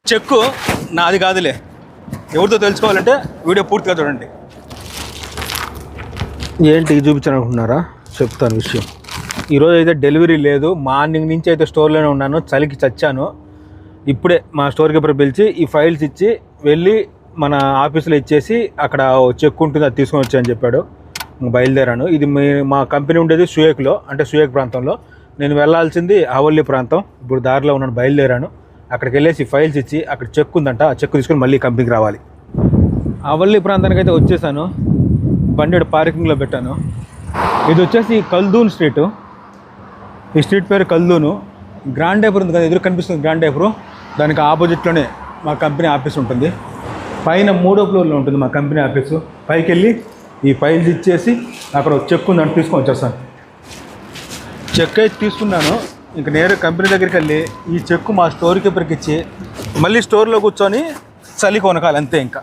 చెక్కు నాది కాదులే, ఎవరితో తెలుసుకోవాలంటే వీడియో పూర్తిగా చూడండి. ఏంటి చూపించాను అనుకుంటున్నారా? చెప్తాను విషయం. ఈరోజు అయితే డెలివరీ లేదు, మార్నింగ్ నుంచి అయితే స్టోర్లోనే ఉన్నాను, చలికి చచ్చాను. ఇప్పుడే మా స్టోర్ కీపర్ పిలిచి ఈ ఫైల్స్ ఇచ్చి వెళ్ళి మన ఆఫీస్లో ఇచ్చేసి అక్కడ చెక్ ఉంటుంది అది తీసుకొని వచ్చాయని చెప్పాడు. బయలుదేరాను. ఇది మా కంపెనీ ఉండేది సుయేక్లో, అంటే సుయేక్ ప్రాంతంలో. నేను వెళ్ళాల్సింది హవల్లీ ప్రాంతం. ఇప్పుడు దారిలో ఉన్నాను, బయలుదేరాను. అక్కడికి వెళ్ళేసి ఫైల్స్ ఇచ్చి అక్కడ చెక్ ఉందంట, ఆ చెక్ తీసుకొని మళ్ళీ కంపెనీకి రావాలి. హవల్లీ ప్రాంతానికి అయితే వచ్చేసాను. బండి పార్కింగ్లో పెట్టాను. ఇది వచ్చేసి కల్దూన్ స్ట్రీట్. ఈ స్ట్రీట్ పేరు కల్దూను. గ్రాండ్ డైపర్ ఉంది కదా, ఎదురు కనిపిస్తుంది గ్రాండ్ డైపరు, దానికి ఆపోజిట్లోనే మా కంపెనీ ఆఫీస్ ఉంటుంది. పైన 3వ ఫ్లోర్లో ఉంటుంది మా కంపెనీ ఆఫీసు. పైకి వెళ్ళి ఈ ఫైల్స్ ఇచ్చేసి అక్కడ చెక్ ఉందని తీసుకొని వచ్చేస్తాను. చెక్ అయితే తీసుకున్నాను. ఇంక నేరుగా కంపెనీ దగ్గరికి వెళ్ళి ఈ చెక్కు మా స్టోర్ కీపర్కి ఇచ్చి మళ్ళీ స్టోర్లో కూర్చొని చలి కొనకాలి అంతే. ఇంకా